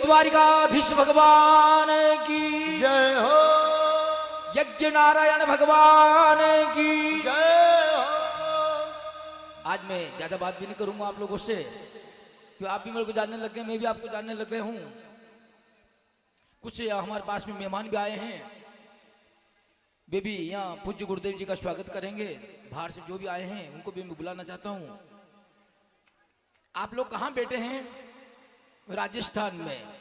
द्वारिकाधीश भगवान की जय हो, यज्ञ नारायण भगवान की जय हो। आज मैं ज्यादा बात भी नहीं करूंगा आप लोगों से, क्योंकि आप भी मेरे को जानने लग गए, मैं भी आपको जानने लग गए हूं। कुछ हमारे पास में मेहमान भी आए हैं, वे भी यहाँ पूज्य गुरुदेव जी का स्वागत करेंगे। बाहर से जो भी आए हैं उनको भी मैं बुलाना चाहता हूँ। आप लोग कहाँ बैठे हैं? राजस्थान में।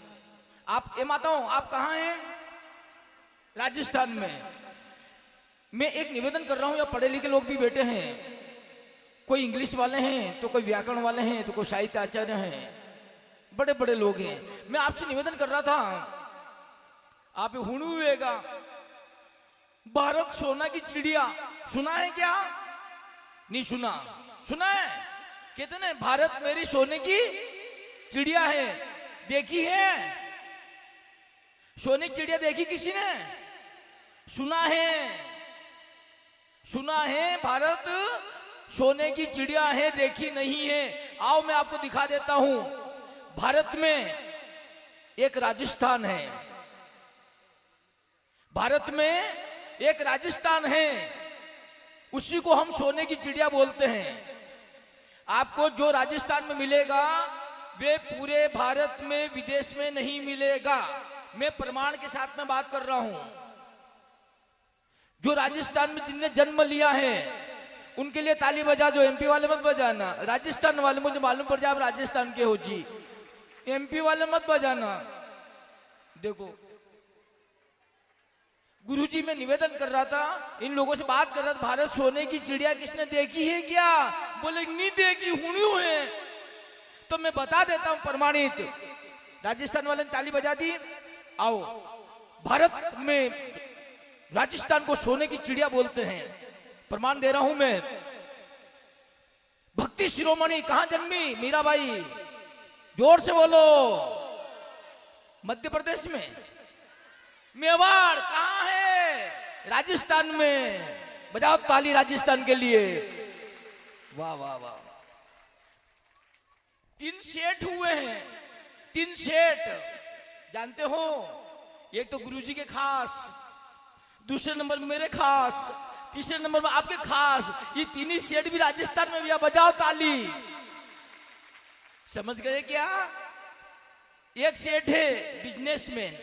आप ये माताओं, आप कहाँ हैं? राजस्थान में। मैं एक निवेदन कर रहा हूँ, यहाँ पढ़े लिखे लोग भी बैठे हैं, कोई इंग्लिश वाले हैं तो कोई व्याकरण वाले हैं तो कोई साहित्य आचार्य हैं, बड़े बड़े लोग हैं। मैं आपसे निवेदन कर रहा था, आप हुणु हुएगा भारत सोना की चिड़िया सुना है क्या? नहीं सुना? सुना है? कहते ना भारत मेरी सोने की चिड़िया है। देखी है? सोने की चिड़िया देखी किसी ने? सुना है? सुना है भारत सोने की चिड़िया है, देखी नहीं है। आओ मैं आपको दिखा देता हूं। भारत में एक राजस्थान है, भारत में एक राजस्थान है, उसी को हम सोने की चिड़िया बोलते हैं। आपको जो राजस्थान में मिलेगा वे पूरे भारत में विदेश में नहीं मिलेगा। मैं प्रमाण के साथ में बात कर रहा हूं। जो राजस्थान में जिनने जन्म लिया है उनके लिए ताली बजा दो। एमपी वाले मत बजाना, राजस्थान वाले, मुझे मालूम पड़ जाए आप राजस्थान के हो जी, एमपी वाले मत बजाना। देखो गुरुजी, मैं निवेदन कर रहा था, इन लोगों से बात कर रहा था, भारत सोने की चिड़िया किसने देखी है क्या? बोले नहीं देखी, हुणु है। तो मैं बता देता हूं प्रमाणित। राजस्थान वाले ने ताली बजा दी। आओ, भारत में राजस्थान को सोने की चिड़िया बोलते हैं, प्रमाण दे रहा हूं मैं। भक्ति शिरोमणि कहां जन्मी? मीराबाई। जोर से बोलो। मध्य प्रदेश में। मेवाड़ कहां है? राजस्थान में। बजाओ ताली राजस्थान के लिए। वाह वाह वाह। 3 सेठ हुए हैं, 3 सेठ जानते हो? एक तो गुरुजी के खास, दूसरे नंबर में मेरे खास, तीसरे नंबर में आपके खास। ये तीन सेठ भी राजस्थान में भी। बजाओ ताली। समझ गए क्या? एक सेठ है बिजनेसमैन,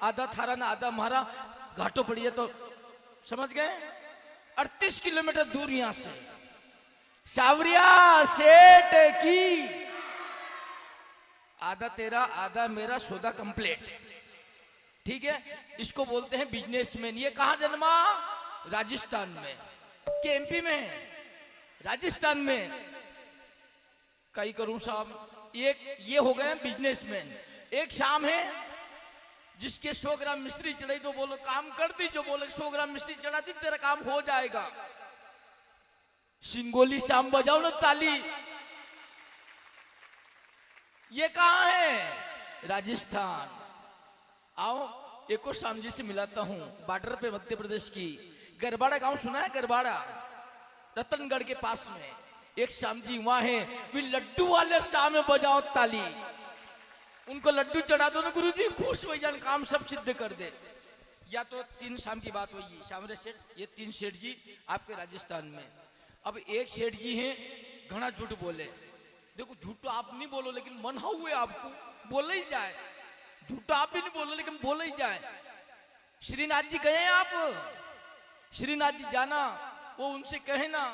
आधा थारा ना आधा हमारा, घाटों पड़ी है तो समझ गए। 38 किलोमीटर दूर यहां से। सावरिया सेठ की आधा तेरा आधा मेरा, सौदा कंप्लीट। ठीक है, इसको बोलते हैं बिजनेसमैन। ये कहां जन्मा? राजस्थान में। के एमपी में? राजस्थान में। कई करूं साहब। एक ये हो गए बिजनेसमैन। एक शाम है जिसके 100 ग्राम मिश्री चढ़ाई तो बोलो काम कर दी, जो बोले 100 ग्राम मिश्री चढ़ा दी तेरा काम हो जाएगा। सिंगोली शाम बजाओ ना ताली। ये कहां है? राजस्थान। आओ एक और शाम जी से मिलाता हूं, बॉर्डर पे मध्य प्रदेश की। गरबाड़ा गांव सुना है? गरबाड़ा रतनगढ़ के पास में एक शाम जी वहां है। वे लड्डू वाले शाम में बजाओ ताली। उनको लड्डू चढ़ा दो ना गुरुजी, खुश हो जान, काम सब सिद्ध कर दे। या तो 3 शाम की बात हुई, शामरे सेठ, ये 3 सेठ जी आपके राजस्थान में। अब एक सेठ जी हैं, घना झूठ बोले। देखो झूठ तो आप नहीं बोलो, लेकिन मन हुए आपको बोले ही जाए। झूठ आप भी नहीं बोलो लेकिन बोले ही जाए। श्रीनाथ जी गए आप? श्रीनाथ जी जाना, वो उनसे कहे ना,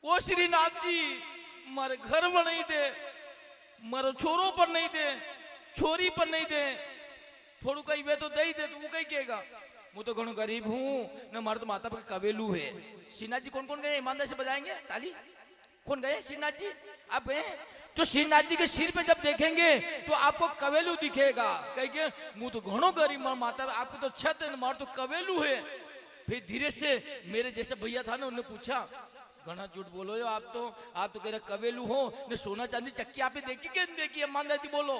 वो श्रीनाथ जी मारे घर में नहीं दे, मारो छोरों पर नहीं दे, छोरी पर नहीं दे, थोड़ू कहीं वे तो दे ही दे। तो वो कहीं कहेगा मैं तो घणो गरीब हूं न, मारे तो माता पर कवेलू है। श्रीनाथ जी कौन कौन गए? ईमानदारी से बताएंगे ताली। कौन गए? श्रीनाथ जी आप गए? तो श्रीनाथ जी के सिर पे जब देखेंगे तो आपको कवेलू दिखेगा। कहेंगे मुंह तो घणो गरीब, माता आपको तो छत है, मार तो कवेलू है। फिर धीरे से मेरे जैसे भैया था ना, उन्होंने पूछा घना झूठ बोलो यो, आप तो कह रहे कवेलू हो ने, सोना चांदी चक्की आपने देखी क्या? देखी? ईमानदारी बोलो।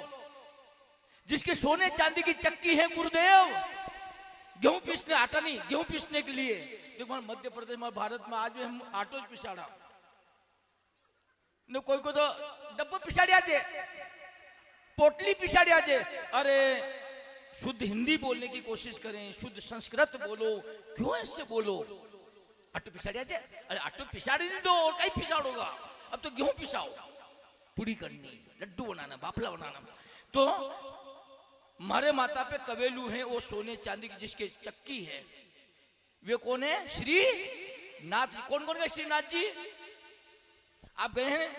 जिसके सोने चांदी की चक्की है गुरुदेव, गेहूं पीसने, आटा नहीं, गेहूं पीसने के लिए। देखो मध्य प्रदेश में, भारत में आज भी हम आटो पिसाड़ा न, कोई को तो डब्बो पिसाड़िया छे, पोटली पिछाड़िया जे। अरे शुद्ध हिंदी बोलने की कोशिश करें, शुद्ध संस्कृत बोलो, क्यों ऐसे बोलो? अट्टू पिछाड़िया जे। अरे अट्टू पिछाड़ी नहीं दो, और कहीं पिछाड़ोगा? अब तो गेहूं पिसाओ, पूड़ी करनी, लड्डू बनाना, बाफला बनाना। तो हमारे माता पे कवेलू हैं, वो सोने चांदी की जिसके चक्की है, वे कौन है? श्री नाथ जी। कौन कौन गए? श्रीनाथ जी आप गए हैं?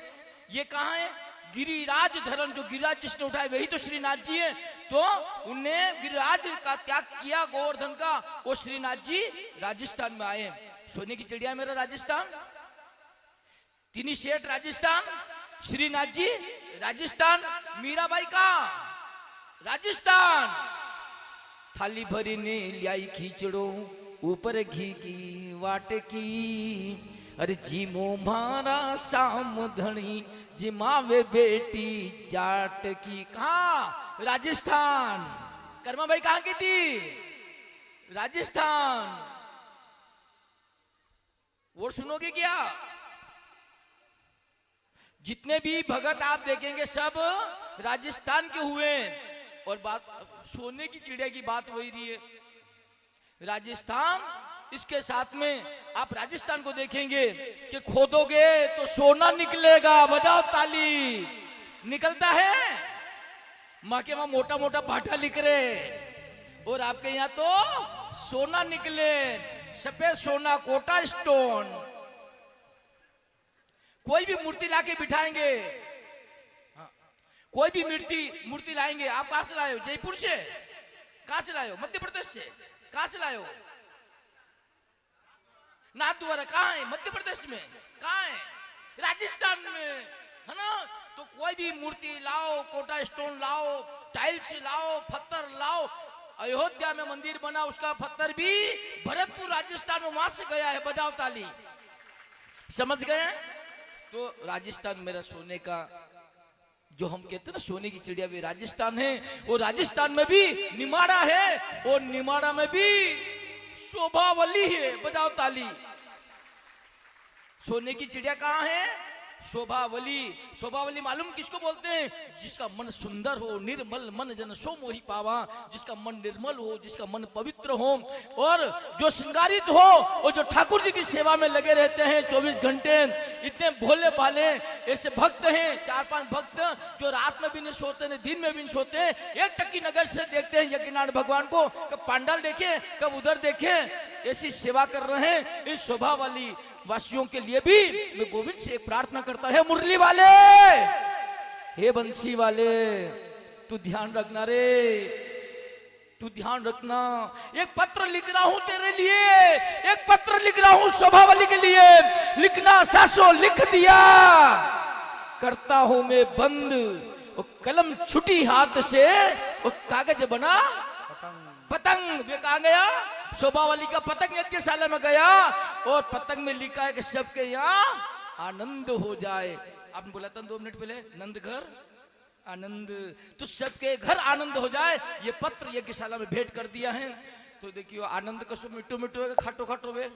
ये कहाँ है? गिरिराज धरण, जो गिरिराज जिसने उठाया वही तो श्रीनाथ जी है। तो उनने गिरिराज का त्याग किया गोवर्धन का, वो श्रीनाथ जी राजस्थान में आए। सोने की चिड़िया मेरा राजस्थान, तिनी सेठ राजस्थान, श्रीनाथ जी राजस्थान, मीराबाई का राजस्थान। थाली भरी ने लियाई खींचड़ो, ऊपर घी की वाट की। अरे जीमो मारा शाम धनी, जिमावे बेटी जाट की। कहा? राजस्थान। कर्मा भाई कहाँ की थी? राजस्थान। वो सुनोगे क्या? जितने भी भगत आप देखेंगे सब राजस्थान के हुए। और बात सोने की चिड़िया की बात वही रही है, राजस्थान। इसके साथ में आप राजस्थान को देखेंगे कि खोदोगे तो सोना निकलेगा। बजाओ ताली। निकलता है? माँ के वहां मोटा मोटा भाटा लिख रहे, और आपके यहाँ तो सोना निकले, सफेद सोना, कोटा स्टोन। कोई भी मूर्ति लाके बिठाएंगे, कोई भी मूर्ति लाएंगे। आप कहां से लाए हो? जयपुर से? कहां से लाए हो? मध्य प्रदेश से? कहां से लाए हो? नाथद्वारा कहां है? मध्य प्रदेश में। कहां है? राजस्थान में, है ना? तो कोई भी मूर्ति लाओ, कोटा स्टोन लाओ, टाइल्स लाओ, पत्थर लाओ। अयोध्या में मंदिर बना, उसका पत्थर भी भरतपुर राजस्थान में, वहां से गया है। बजाओ ताली। समझ गए? तो राजस्थान मेरा सोने का, जो हम कहते हैं ना सोने की चिड़िया, भी राजस्थान है। और राजस्थान में भी निमाड़ा है, और निमाड़ा में भी शोभावली है। बजाओ ताली। सोने की चिड़िया कहाँ है? शोभावली। शोभावली मालूम किसको बोलते हैं? जिसका मन सुंदर हो, निर्मल मन जन सो मोहि पावा। जिसका मन निर्मल हो, जिसका मन पवित्र हो, और जो श्रृंगारित हो, और जो ठाकुर जी की सेवा में लगे रहते हैं 24 घंटे। इतने भोले भाले ऐसे भक्त हैं, 4-5 भक्त, जो रात में भी नहीं सोते, नहीं दिन में भी नहीं सोते। एक टक्की नगर से देखते हैं यज्ञनारायण भगवान को, कब पांडाल देखे, कब उधर देखे, ऐसी सेवा कर रहे हैं। इस शोभावली वासियों के लिए भी मैं गोविंद से एक प्रार्थना करता है, मुरली वाले, हे बंसी वाले, तू ध्यान रखना रे, तू ध्यान रखना। एक पत्र लिख रहा हूं तेरे लिए, एक पत्र लिख रहा हूं शोभावली के लिए। लिखना सासो लिख दिया, करता हूं मैं बंद। वो कलम छुटी हाथ से, वो कागज बना पतंग। वे कहाँ गया? शोभावली का पतंग यज्ञशाला में गया, और पतंग में लिखा है कि सबके यहाँ आनंद हो जाए। आपने बोला था 2 मिनट पहले, नंद घर आनंद, तो सबके घर आनंद हो जाए। ये पत्र यज्ञशाला में भेंट कर दिया है। तो देखियो आनंद कसो मिट्टो मिट्टो है, खाटो खाटो वे